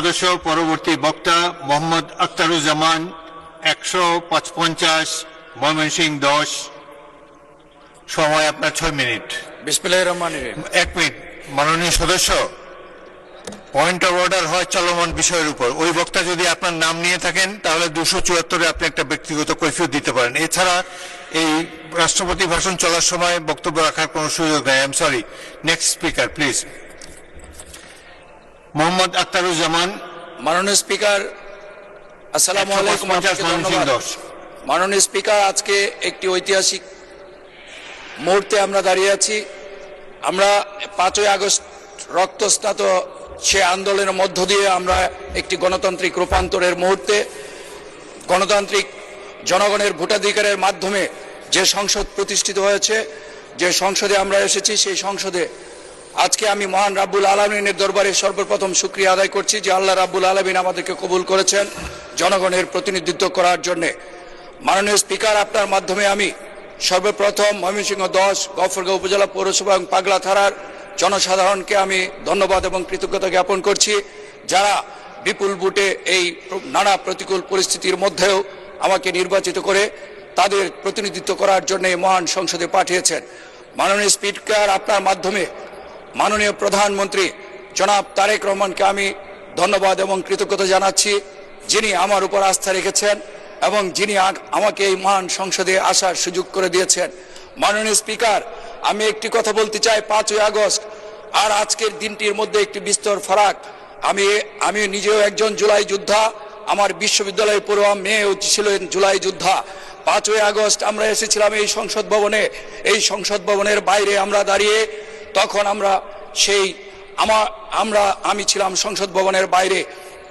সদস্য পরবর্তী বক্তা মোহাম্মদ আখতারুজ্জামান 155 ময়মনসিংহ 10। সময় আপনার 6 মিনিট। বিসমিল্লাহির রহমানির রহিম। 1 মিনিট। মাননীয় সদস্য, পয়েন্ট অফ অর্ডার হয় চলমান বিষয়ের উপর। ওই বক্তা যদি আপনার নাম নিয়ে থাকেন তাহলে 274-এ আপনি একটা ব্যক্তিগত কৈফিয়ত দিতে পারেন। এছাড়া এই রাষ্ট্রপতি ভাষণ চলার সময় বক্তব্য রাখার কোনো সুযোগ নেই। I am sorry. Next speaker please. Mohammad Akhtaruzzaman. মাননীয় স্পিকার, আসসালামু আলাইকুম। আপনাকে ধন্যবাদ। মাননীয় স্পিকার, আজকে একটি ঐতিহাসিক মুহূর্তে আমরা দাঁড়িয়ে আছি। আমরা 5ই আগস্ট রক্তস্নাত সে আন্দোলনের মধ্য দিয়ে আমরা একটি গণতান্ত্রিক রূপান্তরের মুহূর্তে, গণতান্ত্রিক জনগণের ভোটাধিকারের মাধ্যমে যে সংসদ প্রতিষ্ঠিত হয়েছে, যে সংসদে আমরা এসেছি, সেই সংসদে আজকে আমি মহান রাব্বুল আলামিনের দরবারে সর্বপ্রথম শুকরিয়া আদায় করছি যে আল্লাহ রাব্বুল আলামিন আমাদেরকে কবুল করেছেন জনগণের প্রতিনিধিত্ব করার জন্য। মাননীয় স্পিকার, আপনার মাধ্যমে আমি সর্বপ্রথম ময়মনসিংহ 10 গফরগাঁও উপজেলা পৌরসভা এবং পাগলা থানার জনসাধারণকে আমি ধন্যবাদ এবং কৃতজ্ঞতা জ্ঞাপন করছি, যারা বিপুল ভোটে এই নানা প্রতিকূল পরিস্থিতির মধ্যেও আমাকে নির্বাচিত করে তাদের প্রতিনিধিত্ব করার জন্য মহান সংসদে পাঠিয়েছেন। মাননীয় স্পিকার, আপনার মাধ্যমে মাননীয় প্রধানমন্ত্রী জনাব তারেক রহমানকে আমি ধন্যবাদ এবং কৃতজ্ঞতা জানাচ্ছি, যিনি আমার উপর আস্থা রেখেছেন এবং যিনি আমাকে এই মহান সংসদে আসার সুযোগ করে দিয়েছেন। মাননীয় স্পিকার, আমি একটি কথা বলতে চাই। 5ই আগস্ট আর আজকের দিনটির মধ্যে একটি বিস্তর ফারাক। আমি নিজেও একজন জুলাই যোদ্ধা। আমার বিশ্ববিদ্যালয়ে পড়ুয়া মেয়েও ছিলেন জুলাই যোদ্ধা। 5ই আগস্ট আমরা এসেছিলাম এই সংসদ ভবনে। এই সংসদ ভবনের বাইরে আমরা দাঁড়িয়ে, তখন আমি ছিলাম সংসদ ভবনের বাইরে।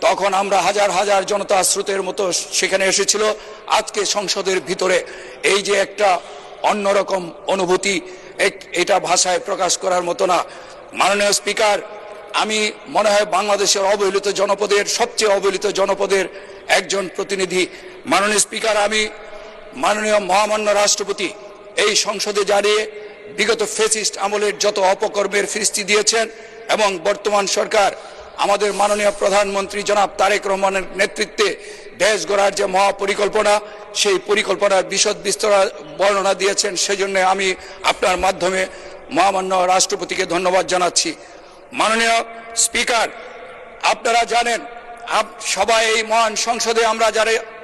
তখন আমরা হাজার হাজার জনতা স্রোতের মতো সেখানে এসেছিল। আজকে সংসদের ভিতরে এই যে একটা অন্যরকম অনুভূতি, এটা ভাষায় প্রকাশ করার মতো না। মাননীয় স্পিকার, আমি মনে হয় বাংলাদেশের অবহেলিত জনপদের, সবচেয়ে অবহেলিত জনপদের একজন প্রতিনিধি। মাননীয় স্পিকার, আমি মাননীয় মহামান্য রাষ্ট্রপতি এই সংসদে দাঁড়িয়ে বিগত ফ্যাসিস্ট আমলের যত অপকর্মের ফিরিস্তি দিয়েছেন এবং বর্তমান সরকার আমাদের মাননীয় প্রধানমন্ত্রী জনাব তারেক রহমানের নেতৃত্বে দেশ গড়ার যে মহাপরিকল্পনা, সেই পরিকল্পনার বিশদ বিস্তর বর্ণনা দিয়েছেন। সেজন্য আমি আপনার মাধ্যমে মহামান্য রাষ্ট্রপতিকে ধন্যবাদ জানাচ্ছি। মাননীয় স্পিকার, আপনারা জানেন সবাই এই মহান সংসদে আমরা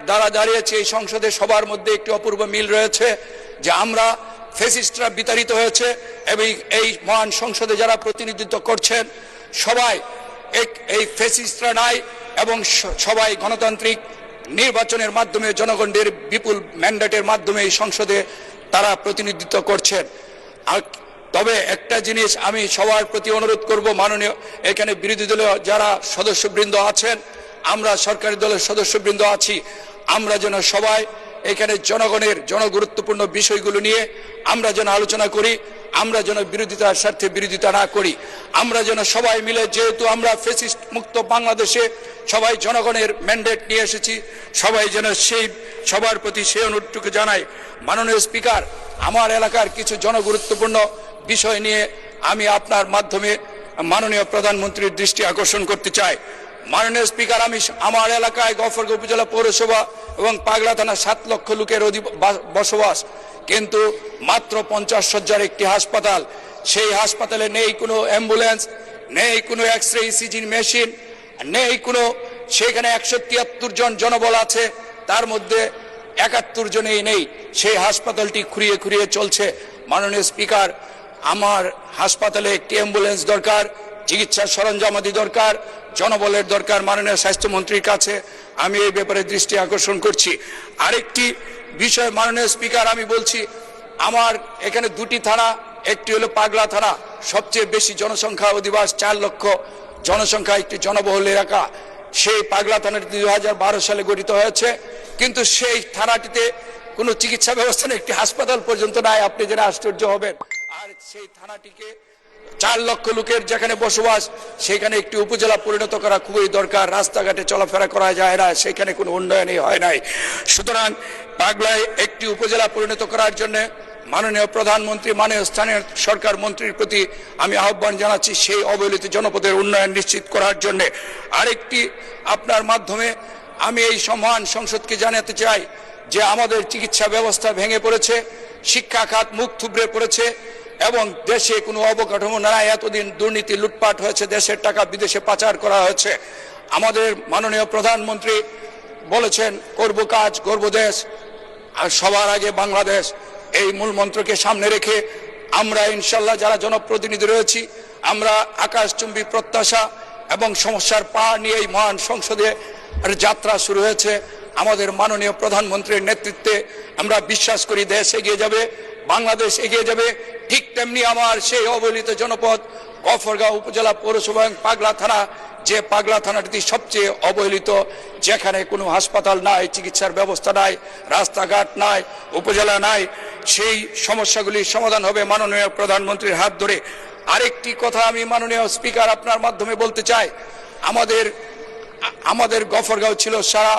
যারা দাঁড়িয়েছি, এই সংসদে সবার মধ্যে একটি অপূর্ব মিল রয়েছে যে আমরা ফ্যাসিস্টরা বিতাড়িত হয়েছে এবং এই মহান সংসদে যারা প্রতিনিধিত্ব করছেন সবাই এই ফ্যাসিস্টরা নাই এবং সবাই গণতান্ত্রিক নির্বাচনের মাধ্যমে জনগণের বিপুল ম্যান্ডেটের মাধ্যমে এই সংসদে তারা প্রতিনিধিত্ব করছেন। তবে একটা জিনিস আমি সবার প্রতি অনুরোধ করব, মাননীয় এখানে বিরোধী দলীয় যারা সদস্যবৃন্দ আছেন, আমরা সরকারি দলের সদস্যবৃন্দ আছি, আমরা যেন সবাই এখানে জনগণের জনগুরুত্বপূর্ণ বিষয়গুলো নিয়ে আমরা যেন আলোচনা করি, আমরা যেন বিরোধিতার স্বার্থে বিরোধিতা না করি। আমরা যেন সবাই মিলে, যেহেতু আমরা ফ্যাসিস্ট মুক্ত বাংলাদেশে সবাই জনগণের ম্যান্ডেট নিয়ে এসেছি, সবাই যেন সবার প্রতি সেই অনুরোধটুকু জানাই। মাননীয় স্পিকার, আমার এলাকার কিছু জনগুরুত্বপূর্ণ বিষয় নিয়ে আমি আপনার মাধ্যমে মাননীয় প্রধানমন্ত্রীর দৃষ্টি আকর্ষণ করতে চাই। মাননীয় স্পিকার, আমি আমার এলাকায় গফরগাঁও উপজেলা পৌরসভা এবং পাগলা থানা 7 লক্ষ লোকের বসবাস, কিন্তু মাত্র 50 শয্যার একটি হাসপাতাল। সেই হাসপাতালে নেই কোনো অ্যাম্বুলেন্স, নেই কোনো এক্স-রে ইসিজি মেশিন, নেই কোনো, সেখানে 173 জন জনবল আছে, তার মধ্যে 71 জনেই নেই। সেই হাসপাতালটি খুঁড়িয়ে খুঁড়িয়ে চলছে। মাননীয় স্পিকার, আমার হাসপাতালে একটি অ্যাম্বুলেন্স দরকার, চিকিৎসার সরঞ্জামাদি দরকার, জনবলের দরকার। মাননীয় স্বাস্থ্যমন্ত্রীর কাছে আমি এই ব্যাপারে দৃষ্টি আকর্ষণ করছি। আরেকটি বিষয় মাননীয় স্পিকার, আমি বলছি, আমার এখানে 2টি থানা, একটি হলো পাগলা থানা, সবচেয়ে বেশি জনসংখ্যা অধিবাস, 4 লক্ষ জনসংখ্যা, একটি জনবহুল এলাকা। সেই পাগলা থানাটি 2012 সালে গঠিত হয়েছে, কিন্তু সেই থানাটিতে কোনো চিকিৎসা ব্যবস্থা নেই, একটি হাসপাতাল পর্যন্ত নাই। আপনি যেন আশ্চর্য হবেন। আর সেই থানাটিকে 4 লক্ষ লোকের যেখানে বসবাস, সেখানে একটি উপজেলা পরিণত করা খুবই দরকার। রাস্তাঘাটে চলাফেরা করা যায় না, সেখানে কোনো উন্নয়নই হয় নাই। সুতরাং পাগলায় একটি উপজেলা পরিণত করার জন্য মাননীয় প্রধানমন্ত্রী মাননীয় স্থানীয় সরকার মন্ত্রীর প্রতি আমি আহ্বান জানাচ্ছি সেই অবহেলিত জনপদের উন্নয়ন নিশ্চিত করার জন্য। আরেকটি আপনার মাধ্যমে আমি এই সম্মান সংসদকে জানাতে চাই যে আমাদের চিকিৎসা ব্যবস্থা ভেঙে পড়েছে, শিক্ষা খাত মুখ থুবড়ে পড়েছে এবং দেশে কোনো অবকাঠামো নাই। এতদিন দুর্নীতি লুটপাট হয়েছে, দেশের টাকা বিদেশে পাচার করা হয়েছে। আমাদের মাননীয় প্রধানমন্ত্রী বলেছেন করব কাজ গর্ব দেশ আর সবার আগে বাংলাদেশ। এই মূল মন্ত্রকে সামনে রেখে আমরা ইনশাল্লাহ যারা জনপ্রতিনিধি রয়েছি আমরা আকাশচুম্বী প্রত্যাশা এবং সমস্যার পাহাড় নিয়ে এই মহান সংসদে যাত্রা শুরু হয়েছে। আমাদের মাননীয় প্রধানমন্ত্রীর নেতৃত্বে আমরা বিশ্বাস করি দেশ এগিয়ে যাবে, বাংলাদেশ এগিয়ে যাবে। ঠিক তেমনি আমার সেই অবহেলিত জনপদ গফরগাঁও উপজেলা পৌরসভা এবং পাগলা থানা, যে পাগলা থানাটি সবচেয়ে অবহেলিত, যেখানে কোনো হাসপাতাল নাই, চিকিৎসার ব্যবস্থা নাই, রাস্তাঘাট নাই, উপজেলা নাই। সেই সমস্যাগুলির সমাধান হবে মাননীয় প্রধানমন্ত্রীর হাত ধরে। আরেকটি কথা আমি মাননীয় স্পিকার আপনার মাধ্যমে বলতে চাই, আমাদের গফরগাঁও ছিল সারা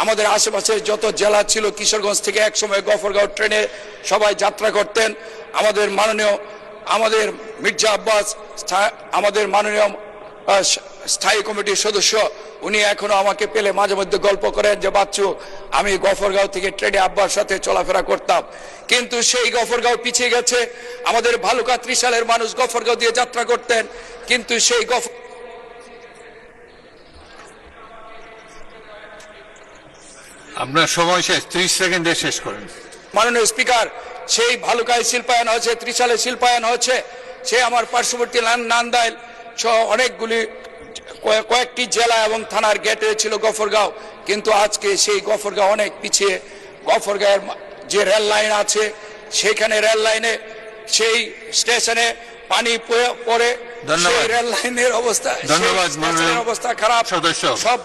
আমাদের আশেপাশে যত জেলা ছিল, কিশোরগঞ্জ থেকে একসময় গফরগাঁও ট্রেনে সবাই যাত্রা করতেন। আমাদের মির্জা আব্বাস আমাদের মাননীয় স্থায়ী কমিটির সদস্য, উনি এখনো আমাকে পেলে মাঝে মধ্যে গল্প করেন যে বাচ্চু আমি গফরগাঁও থেকে ট্রেনে আব্বার সাথে চলাফেরা করতাম। কিন্তু সেই গফরগাঁও পিছিয়ে গেছে। আমাদের ভালুকা ত্রিশালের মানুষ গফরগাঁও দিয়ে যাত্রা করতেন, কিন্তু সেই আপনার সময় শেষ, 30 সেকেন্ডে শেষ করেন। মাননীয় স্পিকার, সেই ভালুকায় শিল্পায়ন হয়েছে, ত্রিশালে শিল্পায়ন হয়েছে, সে আমার পার্শ্ববর্তী নান্দাইল অনেকগুলি কয়েকটি জেলা এবং থানার গেটে ছিল গফরগাঁও। কিন্তু আজকে সেই গফরগাঁও অনেক পিছিয়ে। গফরগাঁওয়ের যে রেল লাইন আছে সেখানে রেল লাইনে সেই স্টেশনে পানি পড়ে, সেই রেল লাইনের অবস্থা, ধন্যবাদ অবস্থা খারাপ। সদস্য সব